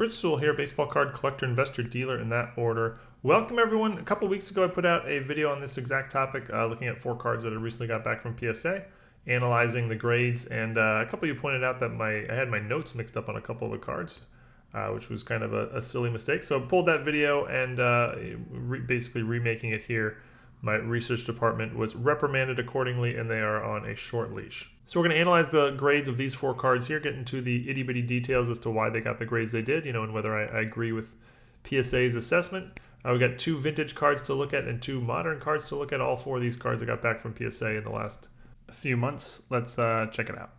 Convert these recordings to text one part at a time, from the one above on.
Sewall here, baseball card collector, investor, dealer in that order. Welcome everyone. A couple weeks ago I put out a video on this exact topic, looking at 4 cards that I recently got back from PSA, analyzing the grades, and a couple of you pointed out that I had my notes mixed up on a couple of the cards, which was kind of a silly mistake. So I pulled that video and basically remaking it here. My research department was reprimanded accordingly, and they are on a short leash. So we're going to analyze the grades of these 4 cards here, get into the itty-bitty details as to why they got the grades they did, and whether I agree with PSA's assessment. We got 2 vintage cards to look at and 2 modern cards to look at. All 4 of these cards I got back from PSA in the last few months. Let's check it out.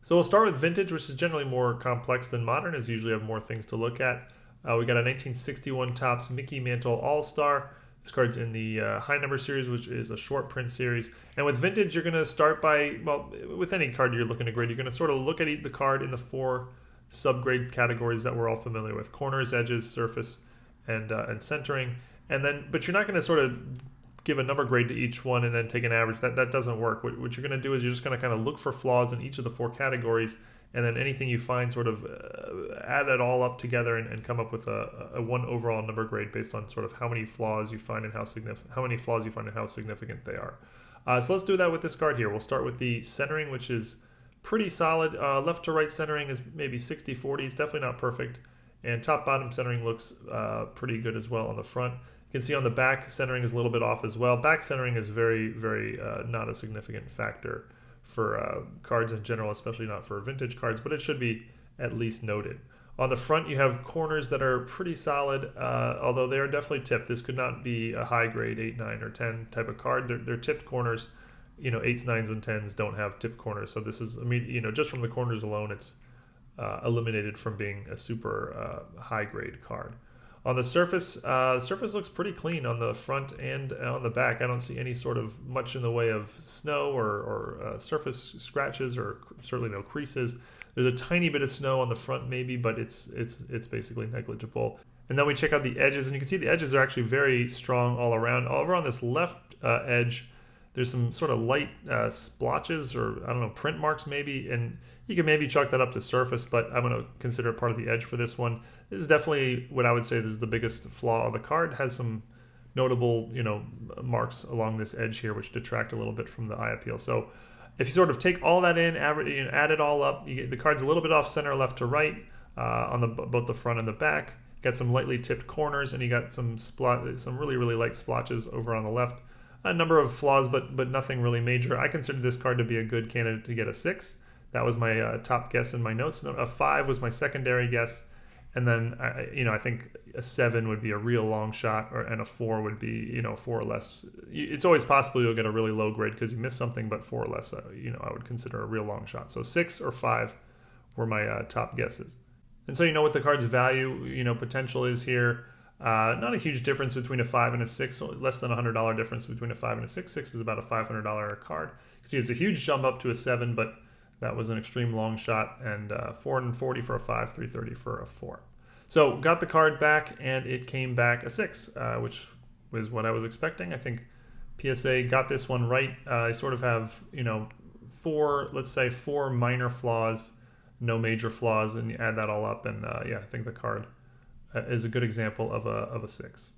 So we'll start with vintage, which is generally more complex than modern, as you usually have more things to look at. We got a 1961 Topps Mickey Mantle All-Star. This card's in the high number series, which is a short print series. And with vintage, you're going to start by, well, with any card you're looking to grade, you're going to sort of look at the card in the 4 subgrade categories that we're all familiar with: corners, edges, surface, and centering. And then, but you're not going to sort of give a number grade to each one and then take an average. That doesn't work. What you're going to do is you're just going to kind of look for flaws in each of the 4 categories, and then anything you find, sort of add it all up together and come up with a one overall number grade based on sort of how many flaws you find and how significant they are. So let's do that with this card here. We'll start with the centering, which is pretty solid. Left to right centering is maybe 60-40. It's definitely not perfect. And top bottom centering looks pretty good as well on the front. You can see on the back, centering is a little bit off as well. Back centering is very, very not a significant factor for cards in general, especially not for vintage cards, but it should be at least noted. On the front, you have corners that are pretty solid, although they are definitely tipped. This could not be a high grade 8, 9, or 10 type of card. They're tipped corners. 8s, 9s, and 10s don't have tipped corners, so this is, just from the corners alone, it's eliminated from being a super high grade card. On the surface, surface looks pretty clean on the front and on the back. I don't see any sort of much in the way of snow or surface scratches, or certainly no creases. There's a tiny bit of snow on the front maybe, but it's basically negligible. And then we check out the edges, and you can see the edges are actually very strong all around. Over on this left edge, there's some sort of light splotches, or I don't know, print marks maybe, and you can maybe chalk that up to surface, but I'm going to consider it part of the edge for this one. This is definitely what I would say is the biggest flaw of the card. It has some notable, marks along this edge here, which detract a little bit from the eye appeal. So if you sort of take all that in, add it all up, you get the card's a little bit off center, left to right, on both the front and the back. Got some lightly tipped corners, and you got some really, really light splotches over on the left. A number of flaws, but nothing really major. I consider this card to be a good candidate to get a 6. That was my top guess in my notes. A 5 was my secondary guess, and then I think a 7 would be a real long shot, and a 4 would be 4 or less. It's always possible you'll get a really low grade because you missed something, but 4 or less, I would consider a real long shot. So 6 or 5 were my top guesses. And so what the card's value potential is here. Not a huge difference between a 5 and a 6, less than $100 difference between a 5 and a 6. 6 is about a $500 card. You can see it's a huge jump up to a 7, but that was an extreme long shot, and $440 for a 5, $330 for a 4. So got the card back, and it came back a 6, which was what I was expecting. I think PSA got this one right. I sort of have 4 minor flaws, no major flaws, and you add that all up, and I think the card is a good example of a 6.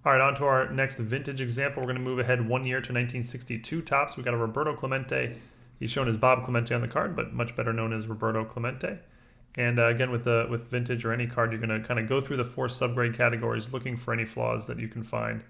All right, on to our next vintage example. We're going to move ahead 1 year to 1962 Topps. We got a Roberto Clemente. He's shown as Bob Clemente on the card, but much better known as Roberto Clemente. And again, with vintage or any card, you're going to kind of go through the 4 subgrade categories, looking for any flaws that you can find.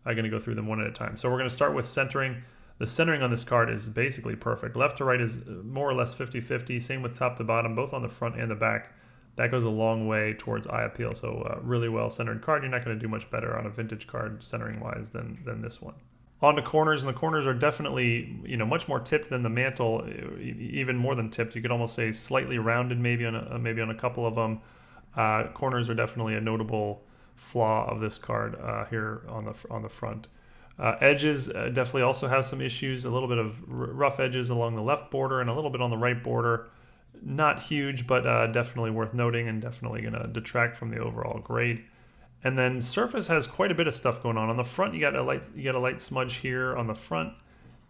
I'm going to go through them one at a time. So we're going to start with centering. The centering on this card is basically perfect. Left to right is more or less 50-50. Same with top to bottom, both on the front and the back. That goes a long way towards eye appeal. So really well centered card. You're not going to do much better on a vintage card centering wise than this one. On to corners, and the corners are definitely much more tipped than the mantle, even more than tipped. You could almost say slightly rounded, maybe on a couple of them. Corners are definitely a notable flaw of this card here on the front. Edges definitely also have some issues. A little bit of rough edges along the left border and a little bit on the right border. Not huge, but definitely worth noting, and definitely going to detract from the overall grade. And then surface has quite a bit of stuff going on. On the front, you got a light smudge here on the front,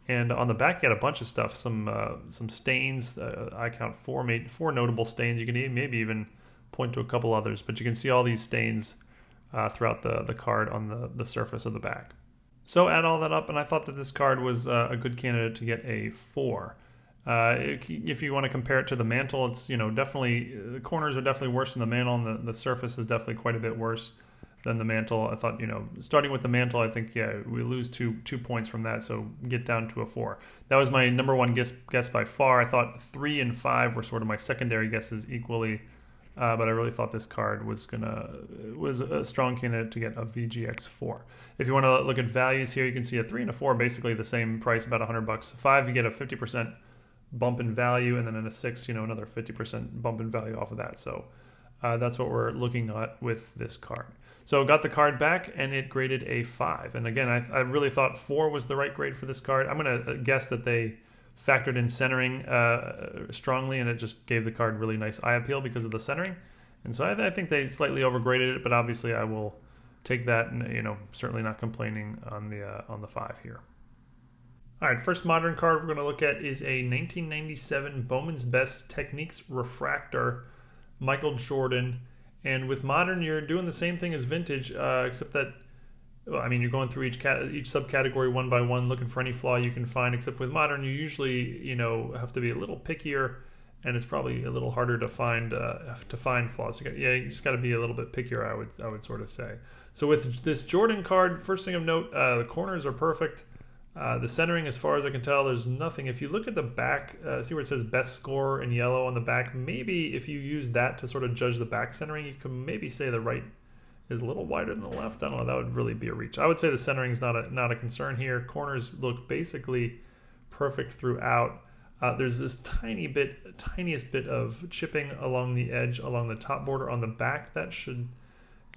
And on the back, you had a bunch of stuff, some stains. I count four notable stains. You can maybe even point to a couple others, but you can see all these stains throughout the card on the surface of the back. So add all that up, and I thought that this card was a good candidate to get a 4. If you want to compare it to the mantle, it's definitely the corners are definitely worse than the mantle, and the surface is definitely quite a bit worse than the mantle. I thought starting with the mantle, I think we lose two points from that, so get down to a 4. That was my number one guess by far. I thought 3 and 5 were sort of my secondary guesses equally. But I really thought this card was a strong candidate to get a VGX4. If you want to look at values here, you can see a 3 and a 4 basically the same price, about $100. 5, you get a 50% bump in value, and then in a 6, another 50% bump in value off of that. So that's what we're looking at with this card. So got the card back, and it graded a 5. And again, I really thought 4 was the right grade for this card. I'm going to guess that they factored in centering strongly, and it just gave the card really nice eye appeal because of the centering. And so I think they slightly overgraded it, but obviously I will take that, and certainly not complaining on the 5 here. All right, first modern card we're going to look at is a 1997 Bowman's Best Techniques Refractor, Michael Jordan. And with modern, you're doing the same thing as vintage, except that you're going through each subcategory one by one, looking for any flaw you can find. Except with modern, you usually have to be a little pickier, and it's probably a little harder to find flaws. You just got to be a little bit pickier, I would sort of say. So with this Jordan card, first thing of note, the corners are perfect. The centering, as far as I can tell, there's nothing. If you look at the back, see where it says best score in yellow on the back, maybe if you use that to sort of judge the back centering, you can maybe say the right is a little wider than the left. I don't know, that would really be a reach. I would say the centering is not a concern here. Corners look basically perfect throughout. There's this tiniest bit of chipping along the edge, along the top border on the back. That should,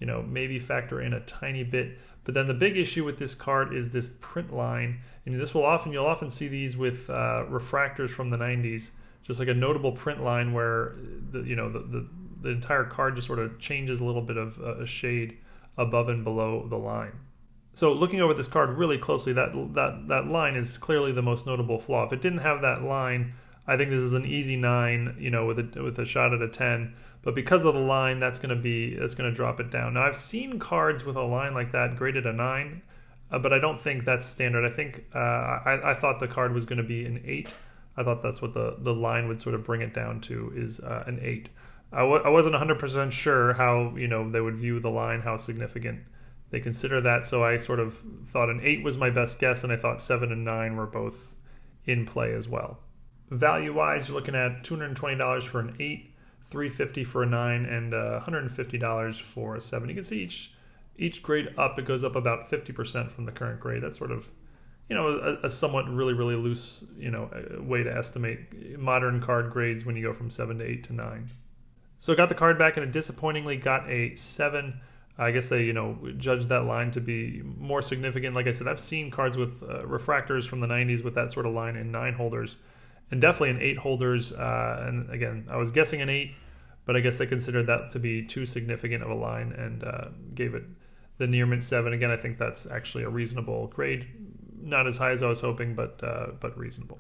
maybe factor in a tiny bit. But then the big issue with this card is this print line. And you'll often see these with refractors from the 90s, just like a notable print line where the entire card just sort of changes a little bit of a shade above and below the line. So looking over this card really closely, that line is clearly the most notable flaw. If it didn't have that line, I think this is an easy 9, with a shot at a 10. But because of the line, that's going to drop it down. Now I've seen cards with a line like that graded a 9, but I don't think that's standard. I think I thought the card was going to be an 8. I thought that's what the line would sort of bring it down to, is an 8. I wasn't 100% sure how they would view the line, how significant they consider that. So I sort of thought an 8 was my best guess, and I thought 7 and 9 were both in play as well. Value-wise, you're looking at $220 for an 8, $350 for a 9, and $150 for a 7. You can see each grade up, it goes up about 50% from the current grade. That's sort of a somewhat really loose way to estimate modern card grades when you go from 7 to 8 to 9. So I got the card back, and it disappointingly got a 7. I guess they, judged that line to be more significant. Like I said, I've seen cards with refractors from the 90s with that sort of line in 9 holders, and definitely in 8 holders. And again, I was guessing an 8, but I guess they considered that to be too significant of a line and gave it the near mint 7. Again, I think that's actually a reasonable grade. Not as high as I was hoping, but reasonable.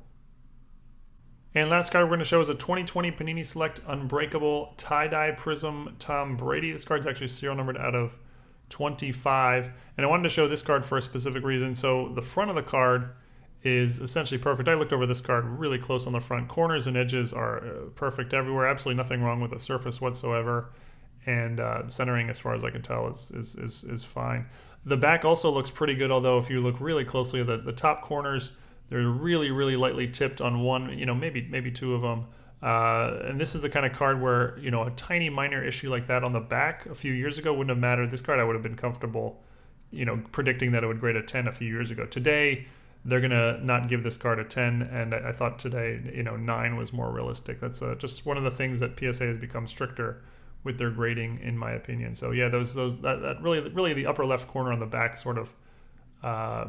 And last card we're going to show is a 2020 Panini Select Unbreakable Tie-Dye Prism Tom Brady. This card's actually serial numbered out of 25. And I wanted to show this card for a specific reason. So the front of the card is essentially perfect. I looked over this card really close on the front. Corners and edges are perfect everywhere. Absolutely nothing wrong with the surface whatsoever. And centering, as far as I can tell, is fine. The back also looks pretty good, although if you look really closely at the top corners, they're really lightly tipped on one, maybe 2 of them. And this is the kind of card where, a tiny minor issue like that on the back a few years ago wouldn't have mattered. This card I would have been comfortable, predicting that it would grade a 10 a few years ago. Today, they're going to not give this card a 10, and I thought today, 9 was more realistic. That's just one of the things that PSA has become stricter with their grading, in my opinion. So yeah, that really the upper left corner on the back sort of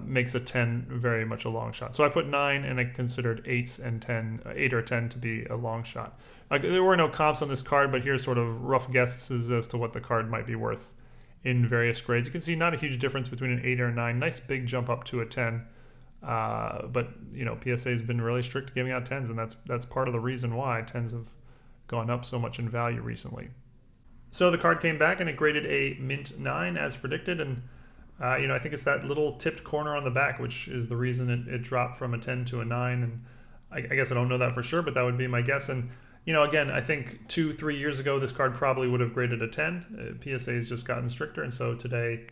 makes a 10 very much a long shot. So I put 9, and I considered 8 or 10 to be a long shot. There were no comps on this card, but here's sort of rough guesses as to what the card might be worth in various grades. You can see not a huge difference between an 8 or a 9. Nice big jump up to a 10. But PSA has been really strict giving out 10s, and that's part of the reason why 10s have gone up so much in value recently. So the card came back and it graded a mint 9 as predicted, and I think it's that little tipped corner on the back which is the reason it dropped from a 10 to a 9, and I guess I don't know that for sure, but that would be my guess. And again, I think 2-3 years ago this card probably would have graded a 10. PSA has just gotten stricter, and so today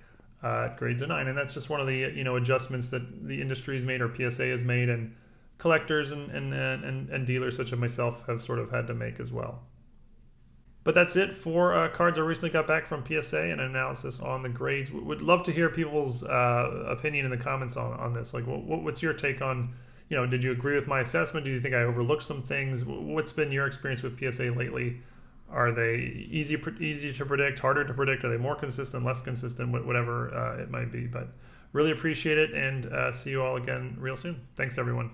it grades a 9, and that's just one of the adjustments that the industry has made, or PSA has made, and collectors and dealers such as myself have sort of had to make as well. But that's it for cards I recently got back from PSA and an analysis on the grades. Would love to hear people's opinion in the comments on this. Like, what's your take on, did you agree with my assessment? Do you think I overlooked some things? What's been your experience with PSA lately? Are they easy to predict, harder to predict? Are they more consistent, less consistent, whatever it might be? But really appreciate it, and see you all again real soon. Thanks, everyone.